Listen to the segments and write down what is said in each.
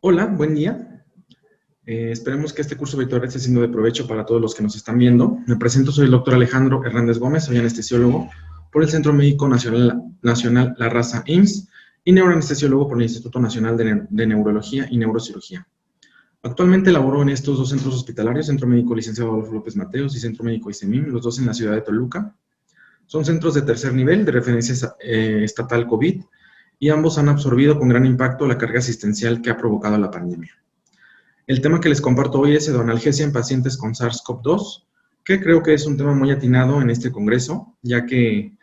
Hola, buen día. Esperemos que este curso virtual esté siendo de provecho para todos los que nos están viendo. Me presento, soy el doctor Alejandro Hernández Gómez, soy anestesiólogo por el Centro Médico Nacional La Raza IMSS y neuroanestesiólogo por el Instituto Nacional de Neurología y Neurocirugía. Actualmente laboro en estos dos centros hospitalarios, Centro Médico Licenciado Adolfo López Mateos y Centro Médico ICEMIM, los dos en la ciudad de Toluca. Son centros de tercer nivel de referencia estatal COVID y ambos han absorbido con gran impacto la carga asistencial que ha provocado la pandemia. El tema que les comparto hoy es pseudoanalgesia en pacientes con SARS-CoV-2, que creo que es un tema muy atinado en este congreso, ya que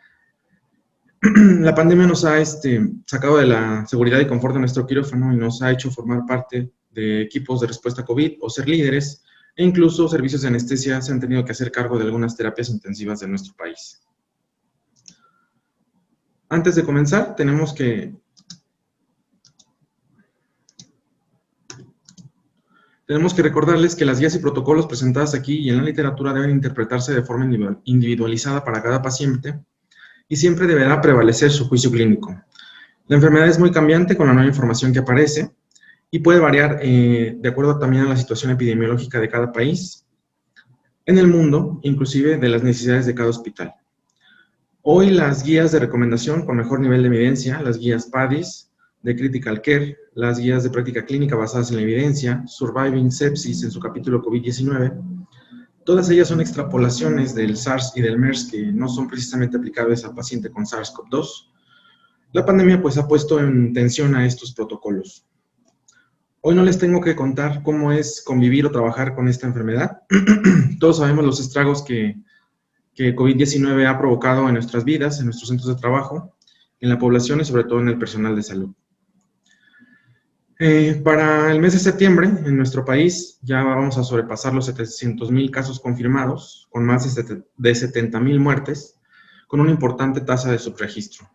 la pandemia nos ha sacado de la seguridad y confort de nuestro quirófano y nos ha hecho formar parte de equipos de respuesta COVID o ser líderes, e incluso servicios de anestesia se han tenido que hacer cargo de algunas terapias intensivas de nuestro país. Antes de comenzar, tenemos que recordarles que las guías y protocolos presentadas aquí y en la literatura deben interpretarse de forma individualizada para cada paciente y siempre deberá prevalecer su juicio clínico. La enfermedad es muy cambiante con la nueva información que aparece y puede variar de acuerdo también a la situación epidemiológica de cada país, en el mundo, inclusive de las necesidades de cada hospital. Hoy las guías de recomendación con mejor nivel de evidencia, las guías PADIS, de Critical Care, las guías de práctica clínica basadas en la evidencia, Surviving Sepsis en su capítulo COVID-19, todas ellas son extrapolaciones del SARS y del MERS que no son precisamente aplicables al paciente con SARS-CoV-2. La pandemia pues ha puesto en tensión a estos protocolos. Hoy no les tengo que contar cómo es convivir o trabajar con esta enfermedad. Todos sabemos los estragos que COVID-19 ha provocado en nuestras vidas, en nuestros centros de trabajo, en la población y sobre todo en el personal de salud. Para el mes de septiembre, en nuestro país, ya vamos a sobrepasar los 700,000 casos confirmados, con más de 70,000 muertes, con una importante tasa de subregistro.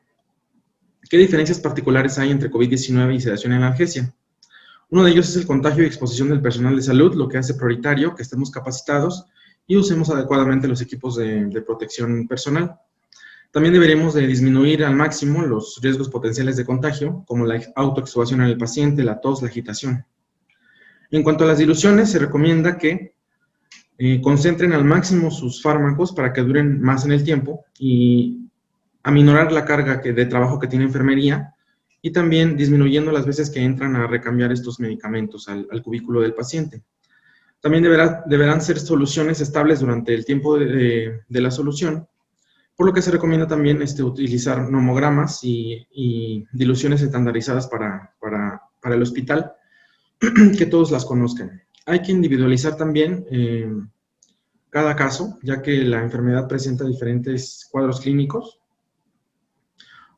¿Qué diferencias particulares hay entre COVID-19 y sedación y analgesia? Uno de ellos es el contagio y exposición del personal de salud, lo que hace prioritario que estemos capacitados y usemos adecuadamente los equipos de protección personal. También deberemos de disminuir al máximo los riesgos potenciales de contagio, como la autoextubación en el paciente, la tos, la agitación. En cuanto a las diluciones, se recomienda que concentren al máximo sus fármacos para que duren más en el tiempo y aminorar la carga de trabajo que tiene enfermería y también disminuyendo las veces que entran a recambiar estos medicamentos al cubículo del paciente. También deberán ser soluciones estables durante el tiempo de la solución, por lo que se recomienda también utilizar nomogramas y diluciones estandarizadas para el hospital, que todos las conozcan. Hay que individualizar también cada caso, ya que la enfermedad presenta diferentes cuadros clínicos.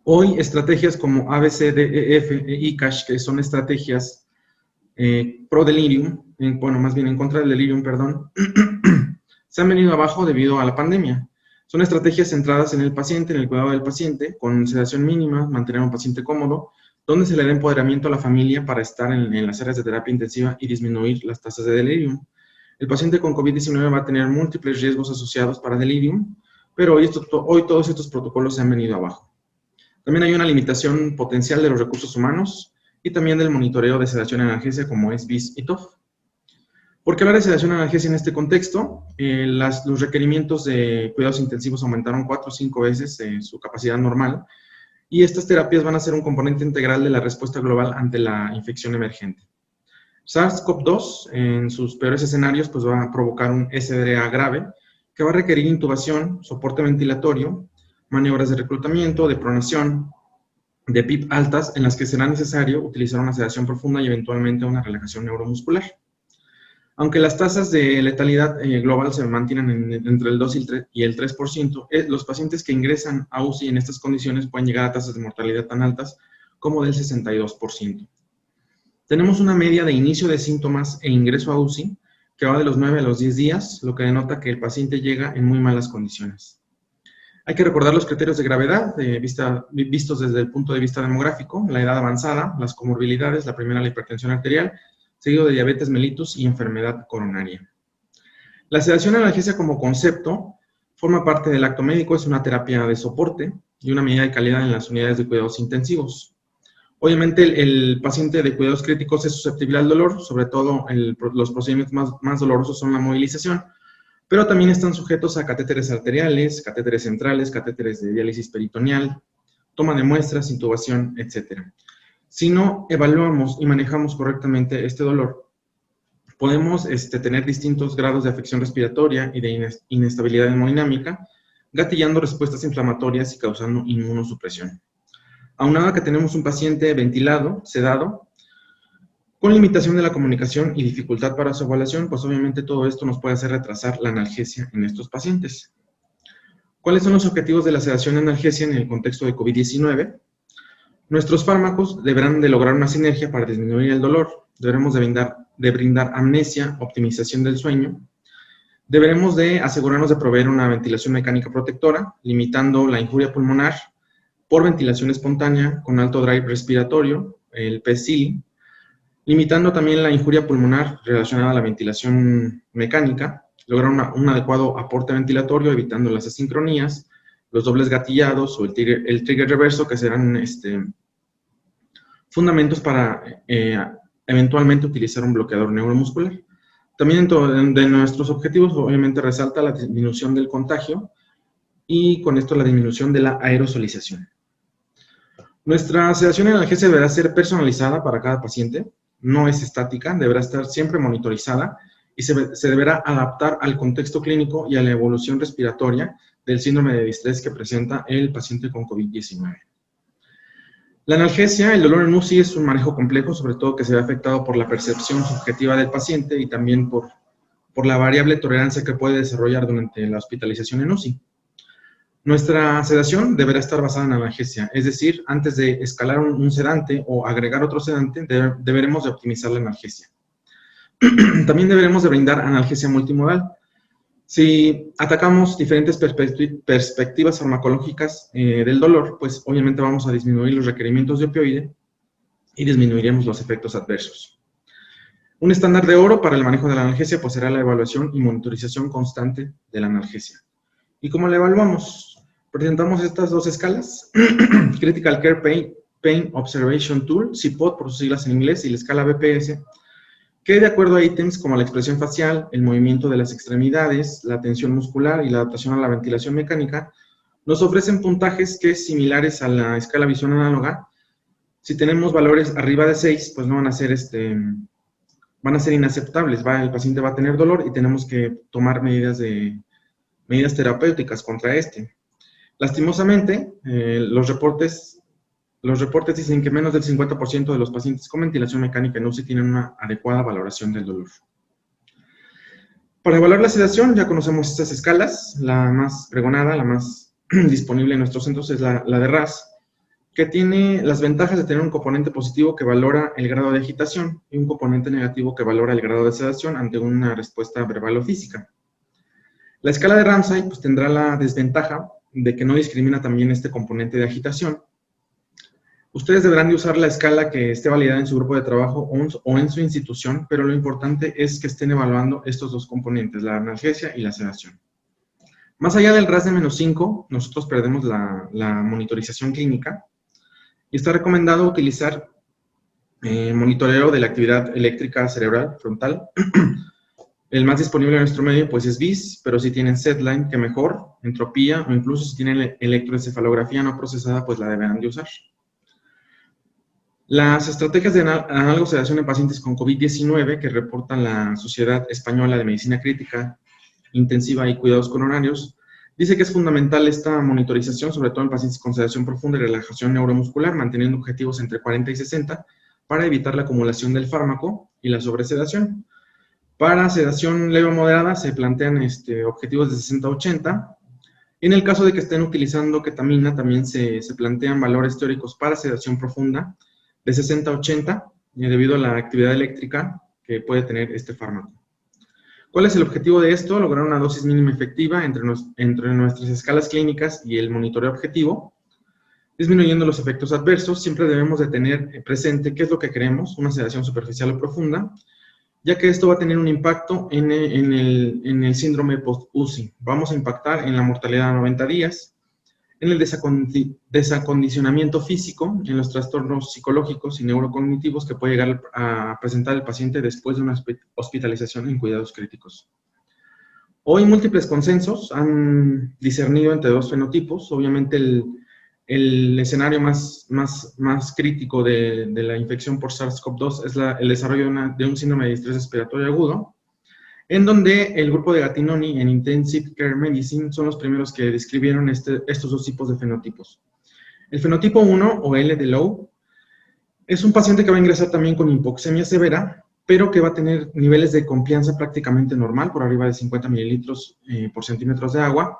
Hoy, estrategias como ABCDEF e ICASH, que son estrategias pro delirium, más bien en contra del delirium, perdón, se han venido abajo debido a la pandemia. Son estrategias centradas en el paciente, en el cuidado del paciente, con sedación mínima, mantener a un paciente cómodo, donde se le da empoderamiento a la familia para estar en las áreas de terapia intensiva y disminuir las tasas de delirium. El paciente con COVID-19 va a tener múltiples riesgos asociados para delirium, pero hoy todos estos protocolos se han venido abajo. También hay una limitación potencial de los recursos humanos y también del monitoreo de sedación y analgesia como es BIS y TOF. ¿Por qué hablar de sedación y analgesia en este contexto? Los requerimientos de cuidados intensivos aumentaron 4 o 5 veces su capacidad normal y estas terapias van a ser un componente integral de la respuesta global ante la infección emergente. SARS-CoV-2 en sus peores escenarios pues va a provocar un SDA grave que va a requerir intubación, soporte ventilatorio, maniobras de reclutamiento, de pronación, de PIP altas en las que será necesario utilizar una sedación profunda y eventualmente una relajación neuromuscular. Aunque las tasas de letalidad global se mantienen entre el 2 y el 3%, los pacientes que ingresan a UCI en estas condiciones pueden llegar a tasas de mortalidad tan altas como del 62%. Tenemos una media de inicio de síntomas e ingreso a UCI que va de los 9 a los 10 días, lo que denota que el paciente llega en muy malas condiciones. Hay que recordar los criterios de gravedad vistos desde el punto de vista demográfico, la edad avanzada, las comorbilidades, la primera la hipertensión arterial, seguido de diabetes mellitus y enfermedad coronaria. La sedación y analgesia como concepto forma parte del acto médico, es una terapia de soporte y una medida de calidad en las unidades de cuidados intensivos. Obviamente el paciente de cuidados críticos es susceptible al dolor, sobre todo los procedimientos más dolorosos son la movilización, pero también están sujetos a catéteres arteriales, catéteres centrales, catéteres de diálisis peritoneal, toma de muestras, intubación, etc. Si no evaluamos y manejamos correctamente este dolor, podemos tener distintos grados de afección respiratoria y de inestabilidad hemodinámica, gatillando respuestas inflamatorias y causando inmunosupresión. Aunado a que tenemos un paciente ventilado, sedado, con limitación de la comunicación y dificultad para su evaluación, pues obviamente todo esto nos puede hacer retrasar la analgesia en estos pacientes. ¿Cuáles son los objetivos de la sedación y analgesia en el contexto de COVID-19? Nuestros fármacos deberán de lograr una sinergia para disminuir el dolor. Deberemos de brindar amnesia, optimización del sueño. Deberemos de asegurarnos de proveer una ventilación mecánica protectora, limitando la injuria pulmonar por ventilación espontánea con alto drive respiratorio, el PCILI, limitando también la injuria pulmonar relacionada a la ventilación mecánica, lograr un adecuado aporte ventilatorio, evitando las asincronías, los dobles gatillados o el trigger reverso, que serán fundamentos para eventualmente utilizar un bloqueador neuromuscular. También de nuestros objetivos, obviamente, resalta la disminución del contagio y con esto la disminución de la aerosolización. Nuestra sedación y analgesia deberá ser personalizada para cada paciente, no es estática, deberá estar siempre monitorizada y se deberá adaptar al contexto clínico y a la evolución respiratoria del síndrome de distrés que presenta el paciente con COVID-19. La analgesia, el dolor en UCI, es un manejo complejo, sobre todo que se ve afectado por la percepción subjetiva del paciente y también por la variable tolerancia que puede desarrollar durante la hospitalización en UCI. Nuestra sedación deberá estar basada en analgesia, es decir, antes de escalar un sedante o agregar otro sedante, deberemos de optimizar la analgesia. También deberemos de brindar analgesia multimodal. Si atacamos diferentes perspectivas farmacológicas del dolor, pues obviamente vamos a disminuir los requerimientos de opioide y disminuiremos los efectos adversos. Un estándar de oro para el manejo de la analgesia pues será la evaluación y monitorización constante de la analgesia. ¿Y cómo la evaluamos? Presentamos estas dos escalas, Critical Care Pain Observation Tool, CPOT por sus siglas en inglés, y la escala BPS, que de acuerdo a ítems como la expresión facial, el movimiento de las extremidades, la tensión muscular y la adaptación a la ventilación mecánica, nos ofrecen puntajes que, similares a la escala visión análoga, si tenemos valores arriba de 6, pues no van a ser, van a ser inaceptables, el paciente va a tener dolor y tenemos que tomar medidas terapéuticas contra este. Lastimosamente, los reportes dicen que menos del 50% de los pacientes con ventilación mecánica en UCI tienen una adecuada valoración del dolor. Para evaluar la sedación ya conocemos estas escalas. La más pregonada, la más disponible en nuestros centros es la de RASS, que tiene las ventajas de tener un componente positivo que valora el grado de agitación y un componente negativo que valora el grado de sedación ante una respuesta verbal o física. La escala de Ramsay pues, tendrá la desventaja de que no discrimina también este componente de agitación. Ustedes deberán de usar la escala que esté validada en su grupo de trabajo o en su institución, pero lo importante es que estén evaluando estos dos componentes, la analgesia y la sedación. Más allá del RASS de -5, nosotros perdemos la monitorización clínica y está recomendado utilizar monitoreo de la actividad eléctrica cerebral frontal. El más disponible en nuestro medio pues es BIS, pero si tienen SedLine, que mejor, entropía, o incluso si tienen electroencefalografía no procesada, pues la deberán de usar. Las estrategias de analgosedación en pacientes con COVID-19 que reportan la Sociedad Española de Medicina Crítica, Intensiva y Cuidados Coronarios, dice que es fundamental esta monitorización, sobre todo en pacientes con sedación profunda y relajación neuromuscular, manteniendo objetivos entre 40 y 60 para evitar la acumulación del fármaco y la sobresedación. Para sedación leve o moderada se plantean objetivos de 60 a 80. En el caso de que estén utilizando ketamina, también se plantean valores teóricos para sedación profunda de 60 a 80, debido a la actividad eléctrica que puede tener este fármaco. ¿Cuál es el objetivo de esto? Lograr una dosis mínima efectiva entre nuestras escalas clínicas y el monitoreo objetivo, disminuyendo los efectos adversos. Siempre debemos de tener presente qué es lo que queremos, una sedación superficial o profunda, ya que esto va a tener un impacto en el síndrome post-UCI. Vamos a impactar en la mortalidad a 90 días, en el desacondicionamiento físico, en los trastornos psicológicos y neurocognitivos que puede llegar a presentar el paciente después de una hospitalización en cuidados críticos. Hoy múltiples consensos han discernido entre dos fenotipos. Obviamente el escenario más crítico de la infección por SARS-CoV-2 es el desarrollo de un síndrome de distrés respiratorio agudo, en donde el grupo de Gattinoni en Intensive Care Medicine son los primeros que describieron estos dos tipos de fenotipos. El fenotipo 1, o L de Lowe, es un paciente que va a ingresar también con hipoxemia severa, pero que va a tener niveles de confianza prácticamente normal, por arriba de 50 mililitros por centímetros de agua.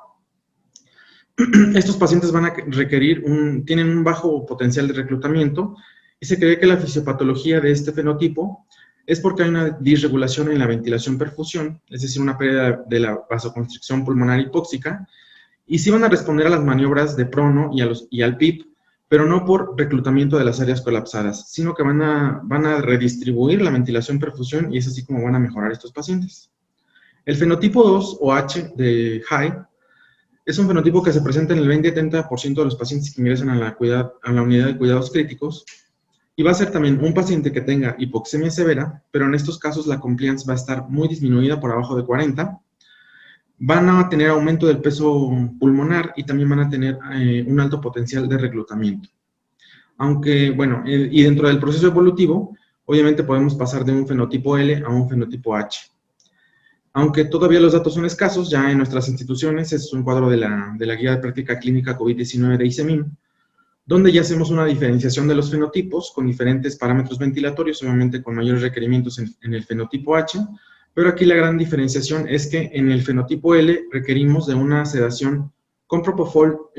Estos pacientes van a requerir tienen un bajo potencial de reclutamiento, y se cree que la fisiopatología de este fenotipo es porque hay una disregulación en la ventilación-perfusión, es decir, una pérdida de la vasoconstricción pulmonar hipóxica, y sí van a responder a las maniobras de prono y al PIP, pero no por reclutamiento de las áreas colapsadas, sino que van a redistribuir la ventilación-perfusión, y es así como van a mejorar estos pacientes. El fenotipo 2, o H de High, es un fenotipo que se presenta en el 20-30% de los pacientes que ingresan a la unidad de cuidados críticos, y va a ser también un paciente que tenga hipoxemia severa, pero en estos casos la compliance va a estar muy disminuida, por abajo de 40. Van a tener aumento del peso pulmonar y también van a tener un alto potencial de reclutamiento. Aunque, bueno, y dentro del proceso evolutivo, obviamente podemos pasar de un fenotipo L a un fenotipo H. Aunque todavía los datos son escasos, ya en nuestras instituciones, es un cuadro de la Guía de Práctica Clínica COVID-19 de ICEMIM, donde ya hacemos una diferenciación de los fenotipos con diferentes parámetros ventilatorios, obviamente con mayores requerimientos en el fenotipo H, pero aquí la gran diferenciación es que en el fenotipo L requerimos de una sedación con propofol,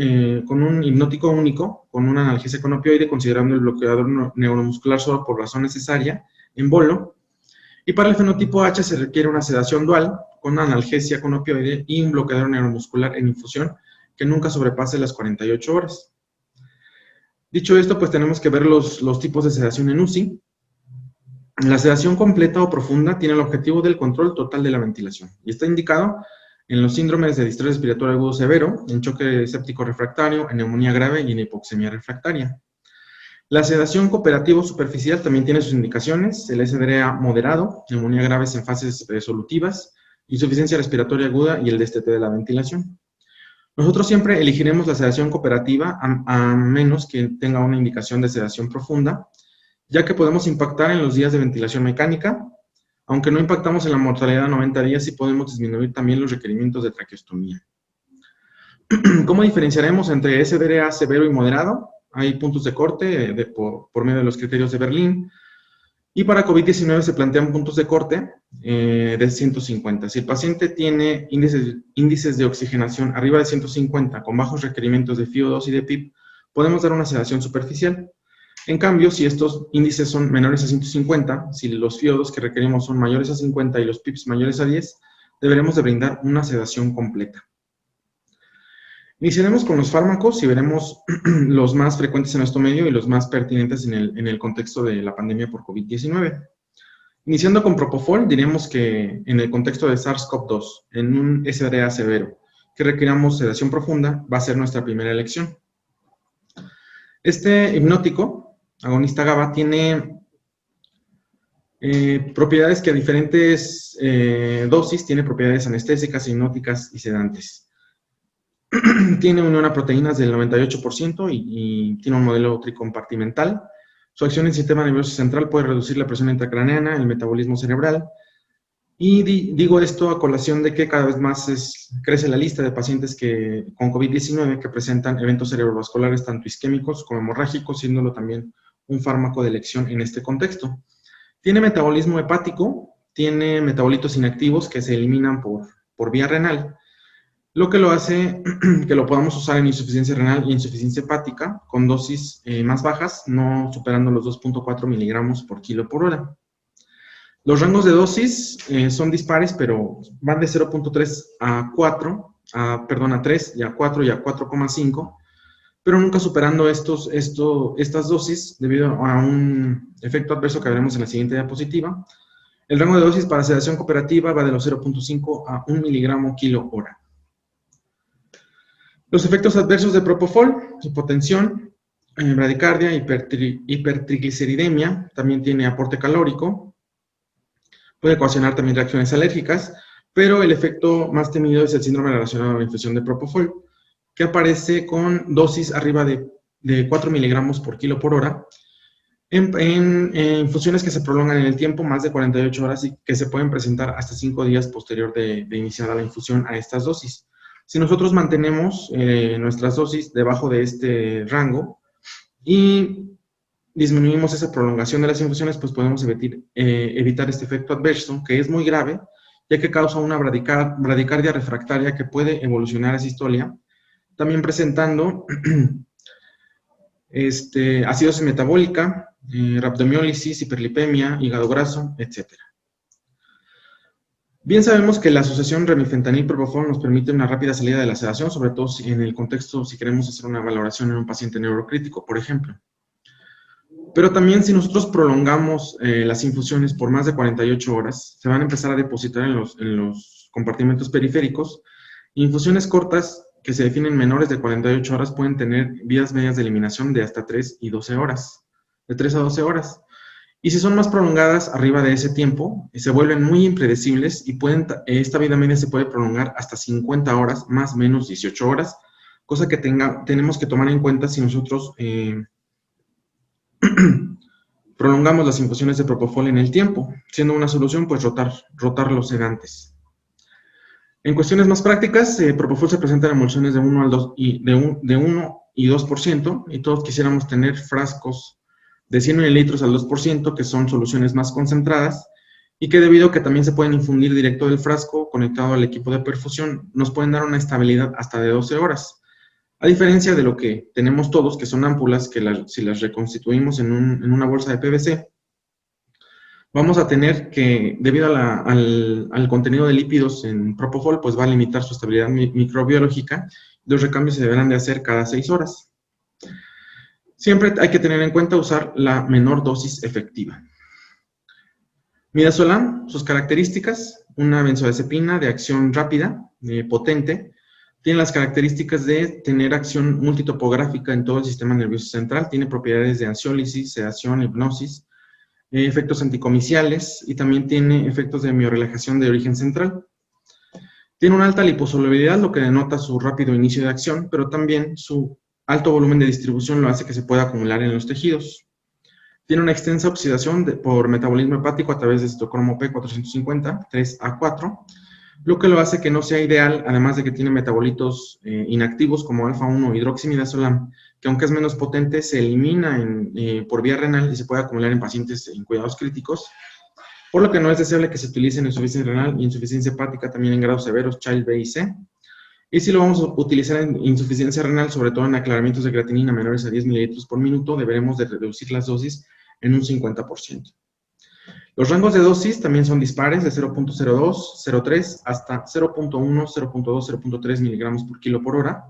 con un hipnótico único, con una analgesia con opioide, considerando el bloqueador neuromuscular solo por razón necesaria, en bolo, y para el fenotipo H se requiere una sedación dual, con analgesia con opioide y un bloqueador neuromuscular en infusión, que nunca sobrepase las 48 horas. Dicho esto, pues tenemos que ver los tipos de sedación en UCI. La sedación completa o profunda tiene el objetivo del control total de la ventilación y está indicado en los síndromes de distrés respiratorio agudo severo, en choque séptico refractario, en neumonía grave y en hipoxemia refractaria. La sedación cooperativo superficial también tiene sus indicaciones: el SDRA moderado, neumonía graves en fases resolutivas, insuficiencia respiratoria aguda y el destete de la ventilación. Nosotros siempre elegiremos la sedación cooperativa a menos que tenga una indicación de sedación profunda, ya que podemos impactar en los días de ventilación mecánica. Aunque no impactamos en la mortalidad a 90 días, sí podemos disminuir también los requerimientos de traqueostomía. ¿Cómo diferenciaremos entre SDRA severo y moderado? Hay puntos de corte por medio de los criterios de Berlín. Y para COVID-19 se plantean puntos de corte de 150. Si el paciente tiene índices de oxigenación arriba de 150 con bajos requerimientos de FiO2 y de PIP, podemos dar una sedación superficial. En cambio, si estos índices son menores a 150, si los FiO2 que requerimos son mayores a 50 y los PIPs mayores a 10, deberemos de brindar una sedación completa. Iniciaremos con los fármacos y veremos los más frecuentes en nuestro medio y los más pertinentes en el contexto de la pandemia por COVID-19. Iniciando con propofol, diremos que en el contexto de SARS-CoV-2, en un SDRA severo, que requiramos sedación profunda, va a ser nuestra primera elección. Este hipnótico, agonista GABA, tiene propiedades que a diferentes dosis tiene propiedades anestésicas, hipnóticas y sedantes. Tiene unión a proteínas del 98% y tiene un modelo tricompartimental. Su acción en el sistema nervioso central puede reducir la presión intracraneana, el metabolismo cerebral. Y digo esto a colación de que cada vez más crece la lista de pacientes con COVID-19 que presentan eventos cerebrovasculares tanto isquémicos como hemorrágicos, siéndolo también un fármaco de elección en este contexto. Tiene metabolismo hepático, tiene metabolitos inactivos que se eliminan por vía renal, lo que lo hace que lo podamos usar en insuficiencia renal y insuficiencia hepática con dosis más bajas, no superando los 2.4 miligramos por kilo por hora. Los rangos de dosis son dispares, pero van de 0.3 a 4, a 3 y a 4 y a 4,5, pero nunca superando estas dosis debido a un efecto adverso que veremos en la siguiente diapositiva. El rango de dosis para sedación cooperativa va de los 0.5 a 1 miligramo kilo hora. Los efectos adversos de propofol: hipotensión, bradicardia, hipertrigliceridemia, también tiene aporte calórico, puede ocasionar también reacciones alérgicas, pero el efecto más temido es el síndrome relacionado a la infusión de propofol, que aparece con dosis arriba de 4 miligramos por kilo por hora, en infusiones que se prolongan en el tiempo, más de 48 horas, y que se pueden presentar hasta 5 días posterior de iniciar la infusión a estas dosis. Si nosotros mantenemos nuestras dosis debajo de este rango y disminuimos esa prolongación de las infusiones, pues podemos evitar este efecto adverso, que es muy grave, ya que causa una bradicardia refractaria que puede evolucionar a sistolia, también presentando acidosis metabólica, rhabdomiólisis, hiperlipemia, hígado graso, etc. Bien sabemos que la asociación remifentanil-propofol nos permite una rápida salida de la sedación, sobre todo en el contexto si queremos hacer una valoración en un paciente neurocrítico, por ejemplo. Pero también si nosotros prolongamos las infusiones por más de 48 horas, se van a empezar a depositar en los compartimentos periféricos. Infusiones cortas que se definen menores de 48 horas pueden tener vías medias de eliminación de hasta 3 y 12 horas, de 3 a 12 horas. Y si son más prolongadas arriba de ese tiempo, se vuelven muy impredecibles y esta vida media se puede prolongar hasta 50 horas, más o menos 18 horas, cosa que tenemos que tomar en cuenta si nosotros prolongamos las infusiones de propofol en el tiempo, siendo una solución pues rotar los sedantes. En cuestiones más prácticas, propofol se presenta en emulsiones de 1 y 2%, y todos quisiéramos tener frascos de 100 mililitros al 2%, que son soluciones más concentradas, y que debido a que también se pueden infundir directo del frasco conectado al equipo de perfusión, nos pueden dar una estabilidad hasta de 12 horas. A diferencia de lo que tenemos todos, que son ámpulas, que si las reconstituimos en una bolsa de PVC, vamos a tener que, debido al contenido de lípidos en propofol, pues va a limitar su estabilidad microbiológica. Los recambios se deberán de hacer cada 6 horas. Siempre hay que tener en cuenta usar la menor dosis efectiva. Midazolam, sus características: una benzodiazepina de acción rápida, potente. Tiene las características de tener acción multitopográfica en todo el sistema nervioso central. Tiene propiedades de ansiólisis, sedación, hipnosis, efectos anticomiciales, y también tiene efectos de miorelajación de origen central. Tiene una alta liposolubilidad, lo que denota su rápido inicio de acción, pero también su alto volumen de distribución lo hace que se pueda acumular en los tejidos. Tiene una extensa oxidación por metabolismo hepático a través de citocromo P450, 3A4, lo que lo hace que no sea ideal, además de que tiene metabolitos inactivos como alfa-1 hidroximidazolam, que aunque es menos potente, se elimina por vía renal y se puede acumular en pacientes en cuidados críticos, por lo que no es deseable que se utilice en insuficiencia renal y insuficiencia hepática, también en grados severos, Child B y C. Y si lo vamos a utilizar en insuficiencia renal, sobre todo en aclaramientos de creatinina menores a 10 mililitros por minuto, deberemos de reducir las dosis en un 50%. Los rangos de dosis también son dispares, de 0.02, 0.3 hasta 0.1, 0.2, 0.3 miligramos por kilo por hora.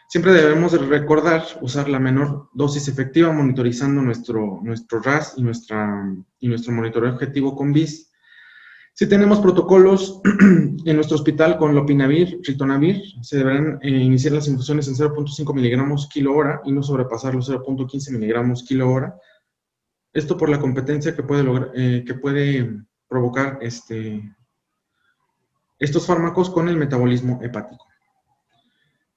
Siempre debemos de recordar usar la menor dosis efectiva, monitorizando nuestro RAS y nuestro monitoreo objetivo con BIS. Si tenemos protocolos en nuestro hospital con lopinavir, ritonavir, se deberán iniciar las infusiones en 0.5 miligramos kilo hora y no sobrepasar los 0.15 miligramos kilo hora. Esto por la competencia que puede provocar estos fármacos con el metabolismo hepático.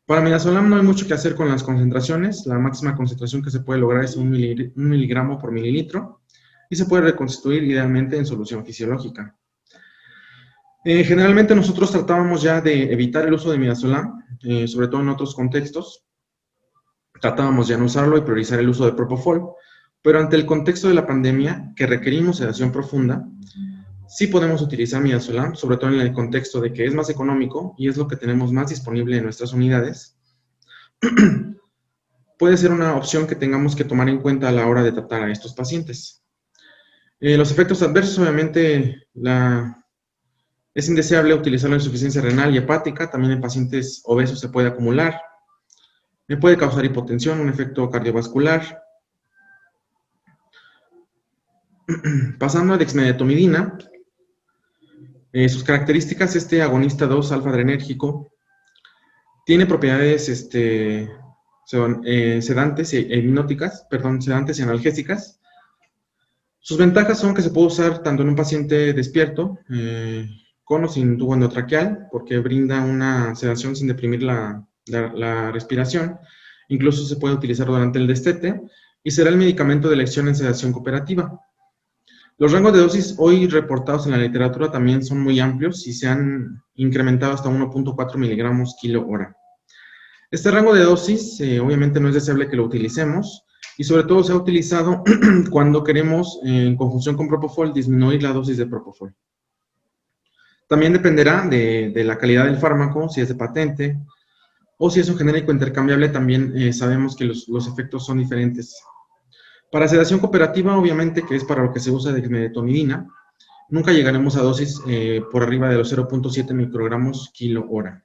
Para midazolam no hay mucho que hacer con las concentraciones. La máxima concentración que se puede lograr es 1 miligramo por mililitro y se puede reconstituir idealmente en solución fisiológica. Generalmente nosotros tratábamos ya de evitar el uso de midazolam, sobre todo en otros contextos. Tratábamos ya de no usarlo y priorizar el uso de propofol, pero ante el contexto de la pandemia, que requerimos sedación profunda, sí podemos utilizar midazolam, sobre todo en el contexto de que es más económico y es lo que tenemos más disponible en nuestras unidades. Puede ser una opción que tengamos que tomar en cuenta a la hora de tratar a estos pacientes. Los efectos adversos, obviamente, es indeseable utilizarlo en insuficiencia renal y hepática. También en pacientes obesos se puede acumular. Puede causar hipotensión, un efecto cardiovascular. Pasando a dexmedetomidina, sus características: agonista 2 alfa-adrenérgico, Tiene propiedades sedantes e hipnóticas, sedantes y analgésicas. Sus ventajas son que se puede usar tanto en un paciente despierto, con o sin tubo endotraqueal, porque brinda una sedación sin deprimir la respiración. Incluso se puede utilizar durante el destete y será el medicamento de elección en sedación cooperativa. Los rangos de dosis hoy reportados en la literatura también son muy amplios y se han incrementado hasta 1.4 miligramos kilo hora. Este rango de dosis obviamente no es deseable que lo utilicemos y sobre todo se ha utilizado cuando queremos, en conjunción con Propofol, disminuir la dosis de Propofol. También dependerá de la calidad del fármaco, si es de patente o si es un genérico intercambiable, también sabemos que los efectos son diferentes. Para sedación cooperativa, obviamente, que es para lo que se usa dexmedetomidina, nunca llegaremos a dosis por arriba de los 0.7 microgramos kilo hora.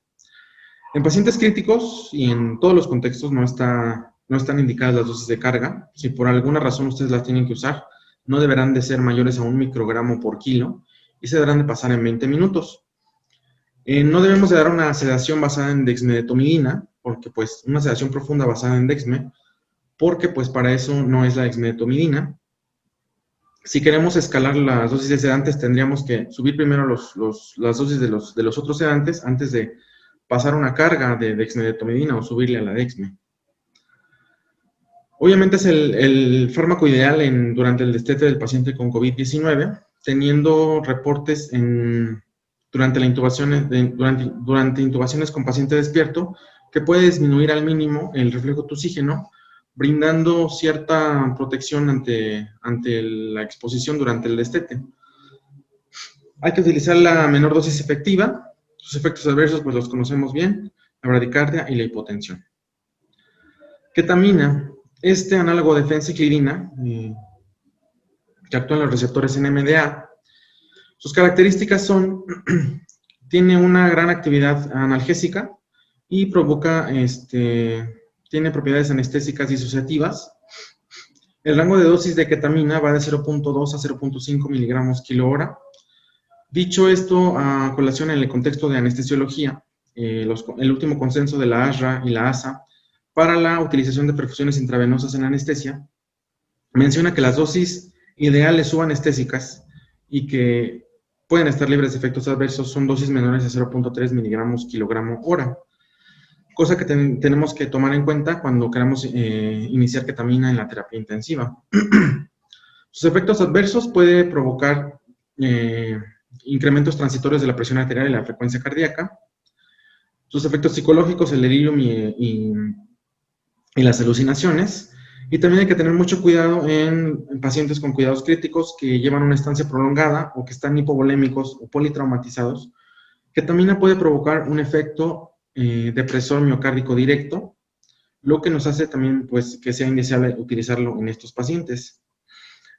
En pacientes críticos y en todos los contextos no están indicadas las dosis de carga. Si por alguna razón ustedes las tienen que usar, no deberán de ser mayores a 1 microgramo por kilo y se deberán de pasar en 20 minutos. No debemos de dar una sedación basada en dexmedetomidina, porque pues una sedación profunda basada en dexme, porque pues para eso no es la dexmedetomidina. Si queremos escalar las dosis de sedantes, tendríamos que subir primero las dosis de los otros sedantes antes de pasar una carga de dexmedetomidina o subirle a la dexme. Obviamente es el fármaco ideal durante el destete del paciente con COVID-19, teniendo reportes durante intubaciones con paciente despierto, que puede disminuir al mínimo el reflejo toxígeno, brindando cierta protección ante la exposición durante el destete. Hay que utilizar la menor dosis efectiva. Sus efectos adversos pues los conocemos bien, la bradicardia y la hipotensión. Ketamina, este análogo de fenciclidina, que actúa en los receptores NMDA, sus características son, tiene una gran actividad analgésica y tiene propiedades anestésicas disociativas. El rango de dosis de ketamina va de 0.2 a 0.5 miligramos kilo hora. Dicho esto, a colación en el contexto de anestesiología, el último consenso de la ASRA y la ASA para la utilización de perfusiones intravenosas en anestesia menciona que las dosis ideales subanestésicas y que pueden estar libres de efectos adversos son dosis menores a 0.3 miligramos kilogramo hora, cosa que tenemos que tomar en cuenta cuando queramos iniciar ketamina en la terapia intensiva. Sus efectos adversos puede provocar incrementos transitorios de la presión arterial y la frecuencia cardíaca. Sus efectos psicológicos, el delirium y las alucinaciones. Y también hay que tener mucho cuidado en pacientes con cuidados críticos que llevan una estancia prolongada o que están hipovolémicos o politraumatizados. Ketamina puede provocar un efecto depresor miocárdico directo, lo que nos hace también pues, que sea indeseable utilizarlo en estos pacientes.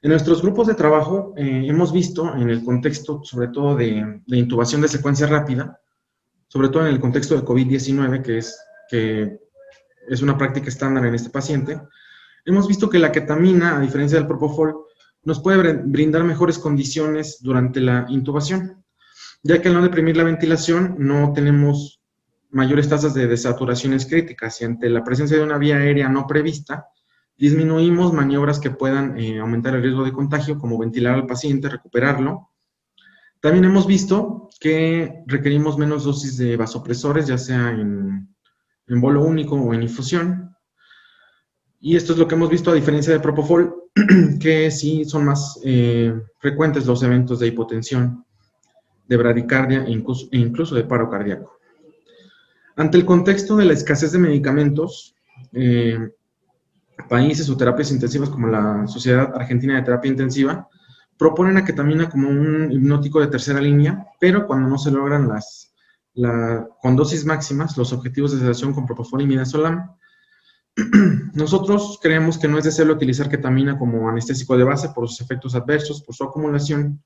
En nuestros grupos de trabajo hemos visto en el contexto, sobre todo de intubación de secuencia rápida, sobre todo en el contexto de COVID-19, que es una práctica estándar en este paciente, hemos visto que la ketamina, a diferencia del propofol, nos puede brindar mejores condiciones durante la intubación, ya que al no deprimir la ventilación no tenemos mayores tasas de desaturaciones críticas y ante la presencia de una vía aérea no prevista, disminuimos maniobras que puedan aumentar el riesgo de contagio, como ventilar al paciente, recuperarlo. También hemos visto que requerimos menos dosis de vasopresores, ya sea en bolo único o en infusión. Y esto es lo que hemos visto a diferencia de propofol, que sí son más frecuentes los eventos de hipotensión, de bradicardia e incluso de paro cardíaco. Ante el contexto de la escasez de medicamentos, países o terapias intensivas como la Sociedad Argentina de Terapia Intensiva proponen a ketamina como un hipnótico de tercera línea, pero cuando no se logran con dosis máximas los objetivos de sedación con propofol y midazolam. Nosotros creemos que no es deseable utilizar ketamina como anestésico de base por sus efectos adversos, por su acumulación.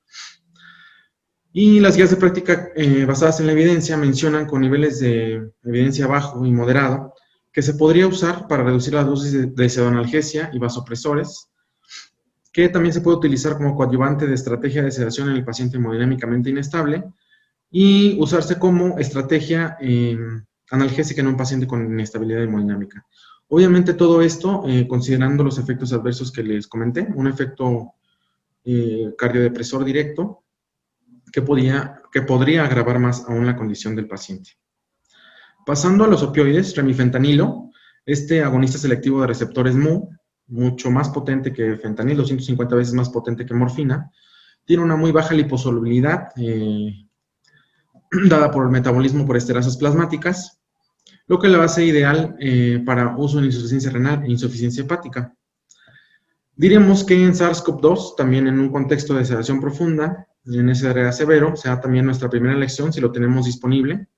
Y las guías de práctica basadas en la evidencia mencionan con niveles de evidencia bajo y moderado que se podría usar para reducir la dosis de pseudoanalgesia y vasopresores, que también se puede utilizar como coadyuvante de estrategia de sedación en el paciente hemodinámicamente inestable y usarse como estrategia analgésica en un paciente con inestabilidad hemodinámica. Obviamente todo esto considerando los efectos adversos que les comenté, un efecto cardiodepresor directo que podría agravar más aún la condición del paciente. Pasando a los opioides, remifentanilo, este agonista selectivo de receptores mu, mucho más potente que fentanil, 250 veces más potente que morfina, tiene una muy baja liposolubilidad, dada por el metabolismo por esterasas plasmáticas, lo que la hace ideal para uso en insuficiencia renal e insuficiencia hepática. Diremos que en SARS-CoV-2, también en un contexto de sedación profunda, en SRA severo, será también nuestra primera elección si lo tenemos disponible.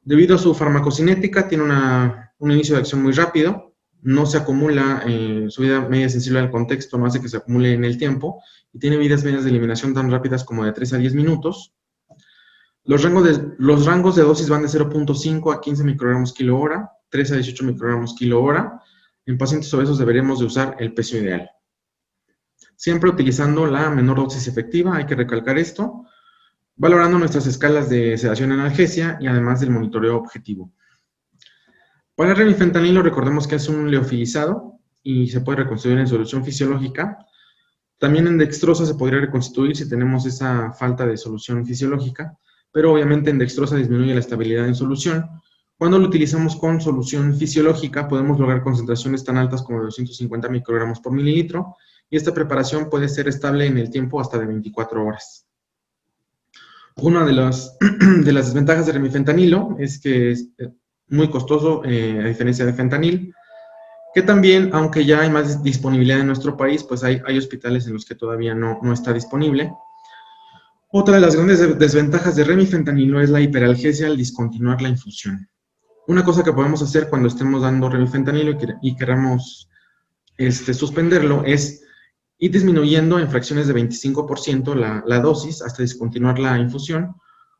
Debido a su farmacocinética, tiene un inicio de acción muy rápido, no se acumula, su vida media sensible al contexto no hace que se acumule en el tiempo, y tiene vidas medias de eliminación tan rápidas como de 3 a 10 minutos. Los rangos de dosis van de 0.5 a 15 microgramos kilo hora, 3 a 18 microgramos kilo hora. En pacientes obesos deberemos de usar el peso ideal. Siempre utilizando la menor dosis efectiva, hay que recalcar esto, valorando nuestras escalas de sedación y analgesia y además del monitoreo objetivo. Para el remifentanilo recordemos que es un liofilizado y se puede reconstruir en solución fisiológica. También en dextrosa se podría reconstituir si tenemos esa falta de solución fisiológica, pero obviamente en dextrosa disminuye la estabilidad en solución. Cuando lo utilizamos con solución fisiológica podemos lograr concentraciones tan altas como 250 microgramos por mililitro y esta preparación puede ser estable en el tiempo hasta de 24 horas. Una de las desventajas de remifentanilo es que es muy costoso a diferencia de fentanil, que también, aunque ya hay más disponibilidad en nuestro país, pues hay hospitales en los que todavía no está disponible. Otra de las grandes desventajas de remifentanilo es la hiperalgesia al discontinuar la infusión. Una cosa que podemos hacer cuando estemos dando remifentanilo y queramos suspenderlo es ir disminuyendo en fracciones de 25% la dosis hasta discontinuar la infusión,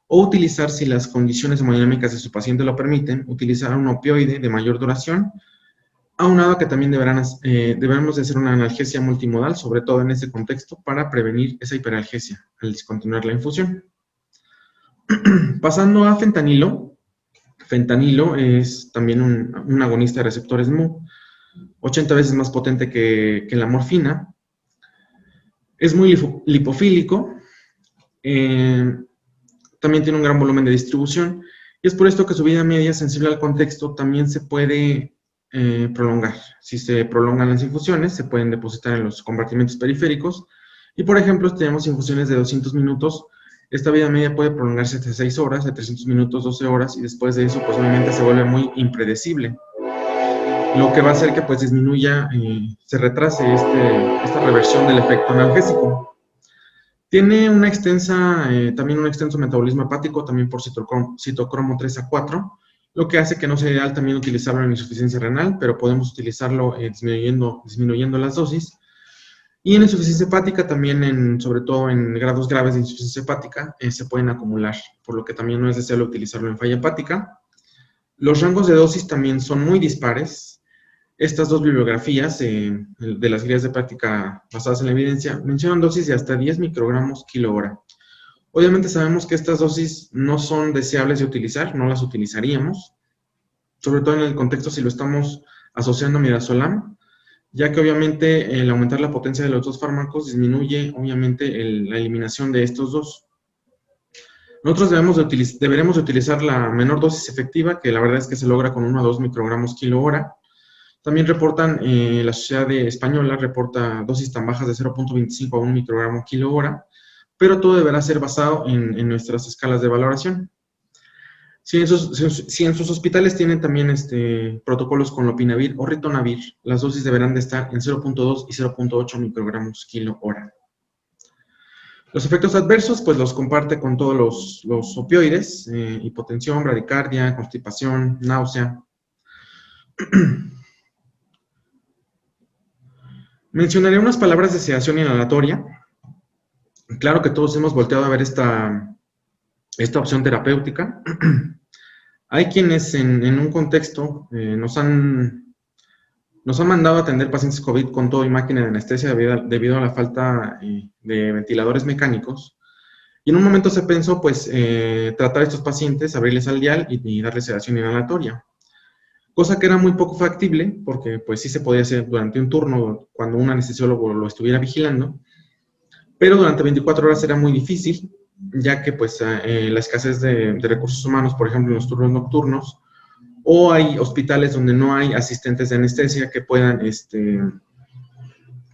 o utilizar, si las condiciones hemodinámicas de su paciente lo permiten, utilizar un opioide de mayor duración, aunado a que también debemos de hacer una analgesia multimodal, sobre todo en este contexto, para prevenir esa hiperalgesia al discontinuar la infusión. Pasando a fentanilo. Fentanilo es también un agonista de receptores mu, 80 veces más potente que la morfina. Es muy lipofílico, también tiene un gran volumen de distribución, y es por esto que su vida media sensible al contexto también se puede prolongar. Si se prolongan las infusiones, se pueden depositar en los compartimentos periféricos, y por ejemplo, si tenemos infusiones de 200 minutos, esta vida media puede prolongarse hasta 6 horas, de 300 minutos, 12 horas, y después de eso, pues obviamente se vuelve muy impredecible, lo que va a hacer que pues disminuya, se retrase esta reversión del efecto analgésico. Tiene también un extenso metabolismo hepático, también por citocromo 3 a 4, lo que hace que no sea ideal también utilizarlo en insuficiencia renal, pero podemos utilizarlo disminuyendo las dosis. Y en insuficiencia hepática también, sobre todo en grados graves de insuficiencia hepática, se pueden acumular, por lo que también no es deseable utilizarlo en falla hepática. Los rangos de dosis también son muy dispares. Estas dos bibliografías de las guías de práctica basadas en la evidencia mencionan dosis de hasta 10 microgramos kilo hora. Obviamente sabemos que estas dosis no son deseables de utilizar, no las utilizaríamos, sobre todo en el contexto si lo estamos asociando a midazolam, ya que obviamente el aumentar la potencia de los dos fármacos disminuye obviamente la eliminación de estos dos. Nosotros deberemos de utilizar la menor dosis efectiva, que la verdad es que se logra con 1 a 2 microgramos kilo hora. También reportan, la Sociedad Española reporta dosis tan bajas de 0.25 a 1 microgramo kilo hora, pero todo deberá ser basado en nuestras escalas de valoración. Si en sus hospitales tienen también protocolos con lopinavir o ritonavir, las dosis deberán de estar en 0.2 y 0.8 microgramos kilo hora. Los efectos adversos, pues los comparte con todos los opioides, hipotensión, bradicardia, constipación, náusea. Mencionaré unas palabras de sedación inhalatoria. Claro que todos hemos volteado a ver esta opción terapéutica. Hay quienes en un contexto nos han mandado a atender pacientes COVID con todo y máquina de anestesia debido a la falta de ventiladores mecánicos. Y en un momento se pensó, pues, tratar a estos pacientes, abrirles al dial y darles sedación inhalatoria. Cosa que era muy poco factible, porque pues sí se podía hacer durante un turno cuando un anestesiólogo lo estuviera vigilando, pero durante 24 horas era muy difícil, ya que pues la escasez de recursos humanos, por ejemplo, en los turnos nocturnos, o hay hospitales donde no hay asistentes de anestesia que puedan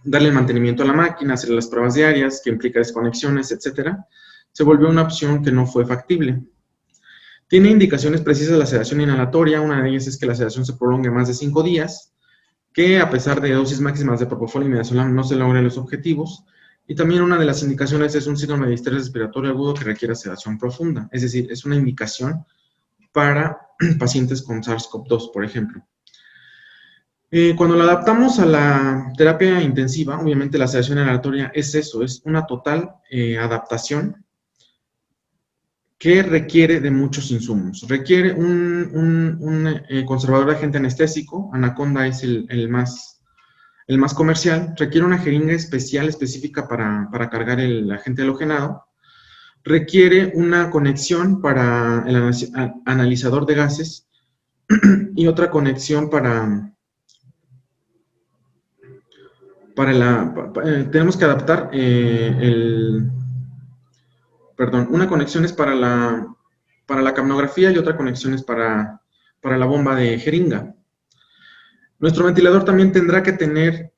darle el mantenimiento a la máquina, hacer las pruebas diarias, que implica desconexiones, etcétera, se volvió una opción que no fue factible. Tiene indicaciones precisas de la sedación inhalatoria, una de ellas es que la sedación se prolongue más de 5 días, que a pesar de dosis máximas de propofol y midazolam no se logren los objetivos, y también una de las indicaciones es un síndrome de estrés respiratorio agudo que requiere sedación profunda, es decir, es una indicación para pacientes con SARS-CoV-2, por ejemplo. Cuando lo adaptamos a la terapia intensiva, obviamente la sedación inhalatoria es eso, es una total adaptación que requiere de muchos insumos. Requiere un conservador de agente anestésico, Anaconda es el más comercial, requiere una jeringa especial, específica para cargar el agente halogenado, requiere una conexión para el analizador de gases y otra conexión tenemos que adaptar una conexión es para la capnografía y otra conexión es para la bomba de jeringa. Nuestro ventilador también tendrá que tener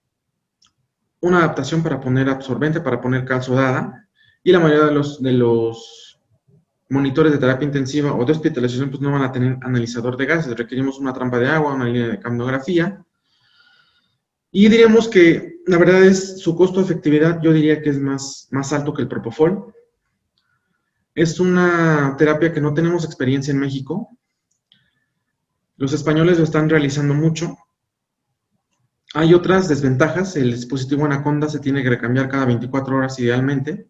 una adaptación para poner absorbente, para poner cal sodada, y la mayoría de los monitores de terapia intensiva o de hospitalización pues no van a tener analizador de gases, requerimos una trampa de agua, una línea de capnografía, y diríamos que la verdad es su costo-efectividad, yo diría que es más alto que el propofol. Es una terapia que no tenemos experiencia en México. Los españoles lo están realizando mucho. Hay otras desventajas. El dispositivo Anaconda se tiene que recambiar cada 24 horas idealmente.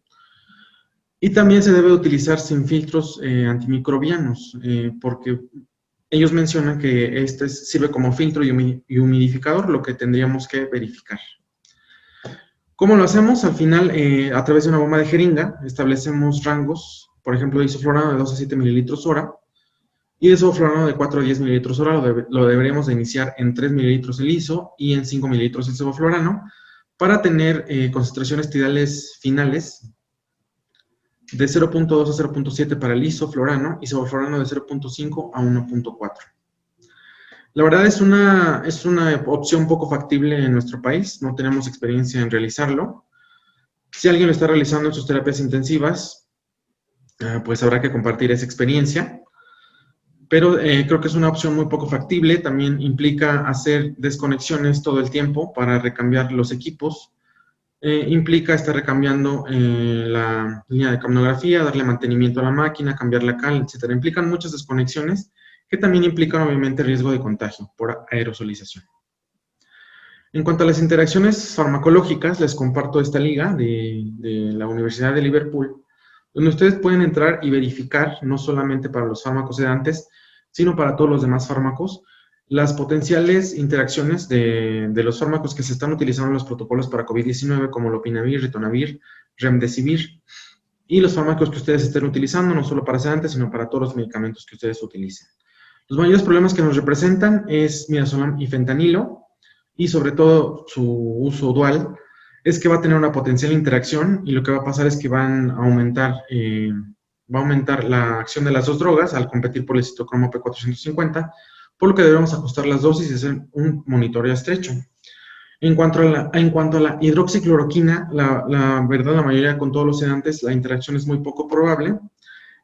Y también se debe utilizar sin filtros antimicrobianos, porque ellos mencionan que este sirve como filtro y humidificador, lo que tendríamos que verificar. ¿Cómo lo hacemos? Al final, a través de una bomba de jeringa, establecemos rangos, por ejemplo, de isoflurano de 2 a 7 mililitros hora, y de isoflurano de 4 a 10 mililitros hora lo deberíamos de iniciar en 3 mililitros el iso y en 5 mililitros el sevoflurano, para tener concentraciones tidales finales de 0.2 a 0.7 para el isoflurano y sevoflurano de 0.5 a 1.4. La verdad es una opción poco factible en nuestro país, no tenemos experiencia en realizarlo. Si alguien lo está realizando en sus terapias intensivas, pues habrá que compartir esa experiencia, pero creo que es una opción muy poco factible. También implica hacer desconexiones todo el tiempo para recambiar los equipos, implica estar recambiando la línea de capnografía, darle mantenimiento a la máquina, cambiar la cal, etc. Implican muchas desconexiones que también implican obviamente riesgo de contagio por aerosolización. En cuanto a las interacciones farmacológicas, les comparto esta liga de la Universidad de Liverpool, donde ustedes pueden entrar y verificar, no solamente para los fármacos sedantes, sino para todos los demás fármacos, las potenciales interacciones de los fármacos que se están utilizando en los protocolos para COVID-19, como lopinavir, ritonavir, remdesivir, y los fármacos que ustedes estén utilizando, no solo para sedantes, sino para todos los medicamentos que ustedes utilicen. Los mayores problemas que nos representan es midazolam y fentanilo, y sobre todo su uso dual, es que va a tener una potencial interacción, y lo que va a pasar es que va a aumentar la acción de las dos drogas al competir por el citocromo P450, por lo que debemos ajustar las dosis y hacer un monitoreo estrecho. En cuanto a la hidroxicloroquina, la verdad, la mayoría con todos los sedantes, la interacción es muy poco probable.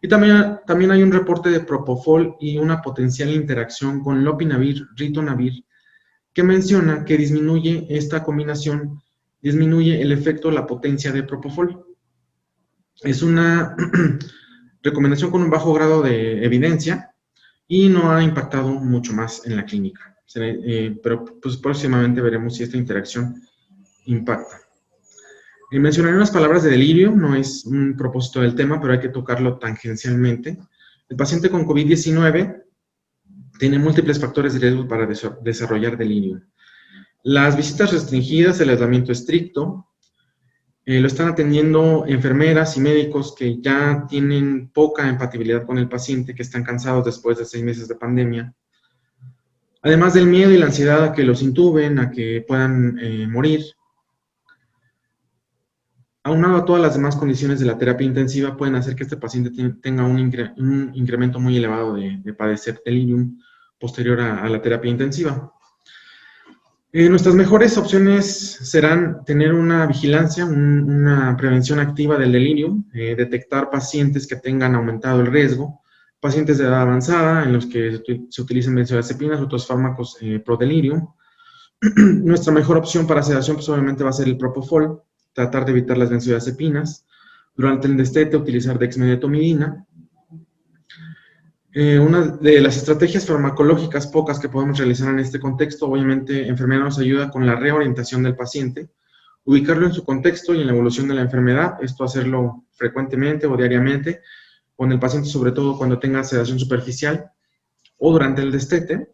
Y también hay un reporte de propofol y una potencial interacción con lopinavir, ritonavir, que menciona que esta combinación disminuye el efecto, la potencia de propofol. Es una recomendación con un bajo grado de evidencia y no ha impactado mucho más en la clínica. Pero pues próximamente veremos si esta interacción impacta. Mencionaré unas palabras de delirio, no es un propósito del tema, pero hay que tocarlo tangencialmente. El paciente con COVID-19 tiene múltiples factores de riesgo para desarrollar delirio. Las visitas restringidas, el aislamiento estricto, Lo están atendiendo enfermeras y médicos que ya tienen poca empatibilidad con el paciente, que están cansados después de 6 meses de pandemia. Además del miedo y la ansiedad a que los intuben, a que puedan morir, aunado a todas las demás condiciones de la terapia intensiva, pueden hacer que este paciente tenga un incremento muy elevado de padecer delirium posterior a la terapia intensiva. Nuestras mejores opciones serán tener una vigilancia, una prevención activa del delirium, detectar pacientes que tengan aumentado el riesgo, pacientes de edad avanzada en los que se utilizan benzodiazepinas, otros fármacos pro delirium. Nuestra mejor opción para sedación pues obviamente va a ser el propofol, tratar de evitar las benzodiazepinas. Durante el destete utilizar dexmedetomidina. Una de las estrategias farmacológicas pocas que podemos realizar en este contexto, obviamente, enfermedad nos ayuda con la reorientación del paciente, ubicarlo en su contexto y en la evolución de la enfermedad, esto hacerlo frecuentemente o diariamente, con el paciente sobre todo cuando tenga sedación superficial o durante el destete.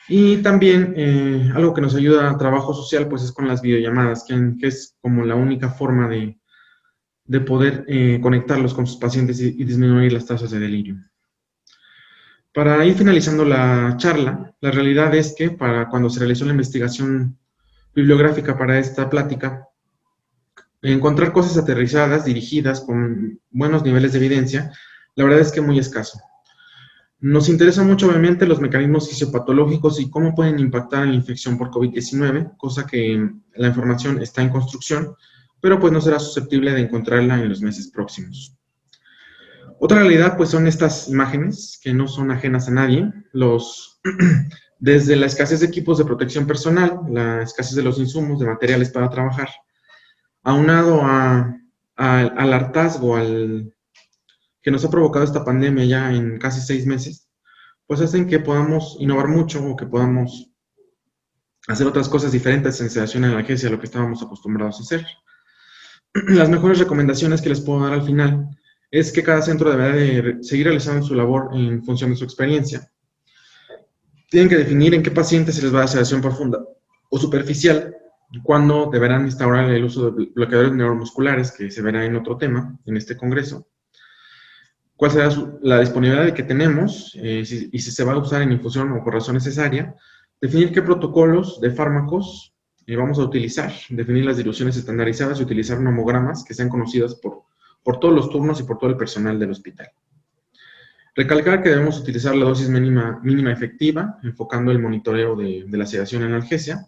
Y también algo que nos ayuda a trabajo social pues es con las videollamadas, que es como la única forma de poder conectarlos con sus pacientes y disminuir las tasas de delirio. Para ir finalizando la charla, la realidad es que para cuando se realizó la investigación bibliográfica para esta plática, encontrar cosas aterrizadas, dirigidas, con buenos niveles de evidencia, la verdad es que muy escaso. Nos interesan mucho, obviamente, los mecanismos fisiopatológicos y cómo pueden impactar en la infección por COVID-19, cosa que la información está en construcción, pero pues no será susceptible de encontrarla en los meses próximos. Otra realidad, pues, son estas imágenes que no son ajenas a nadie. Desde la escasez de equipos de protección personal, la escasez de los insumos, de materiales para trabajar, aunado al hartazgo que nos ha provocado esta pandemia ya en casi 6 meses, pues hacen que podamos innovar mucho o que podamos hacer otras cosas diferentes en sedación y analgesia a lo que estábamos acostumbrados a hacer. Las mejores recomendaciones que les puedo dar al final es que cada centro deberá de seguir realizando su labor en función de su experiencia. Tienen que definir en qué pacientes se les va a dar sedación profunda o superficial, cuándo deberán instaurar el uso de bloqueadores neuromusculares, que se verá en otro tema, en este congreso, cuál será la disponibilidad que tenemos y si se va a usar en infusión o por razón necesaria, definir qué protocolos de fármacos vamos a utilizar, definir las diluciones estandarizadas y utilizar nomogramas que sean conocidas por todos los turnos y por todo el personal del hospital. Recalcar que debemos utilizar la dosis mínima efectiva, enfocando el monitoreo de la sedación y analgesia.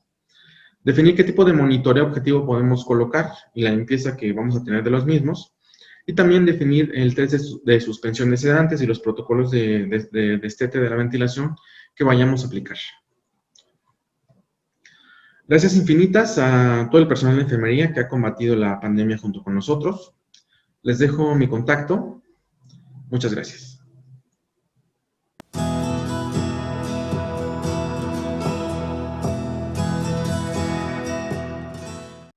Definir qué tipo de monitoreo objetivo podemos colocar y la limpieza que vamos a tener de los mismos. Y también definir el test de suspensión de sedantes y los protocolos de destete de la ventilación que vayamos a aplicar. Gracias infinitas a todo el personal de enfermería que ha combatido la pandemia junto con nosotros. Les dejo mi contacto. Muchas gracias.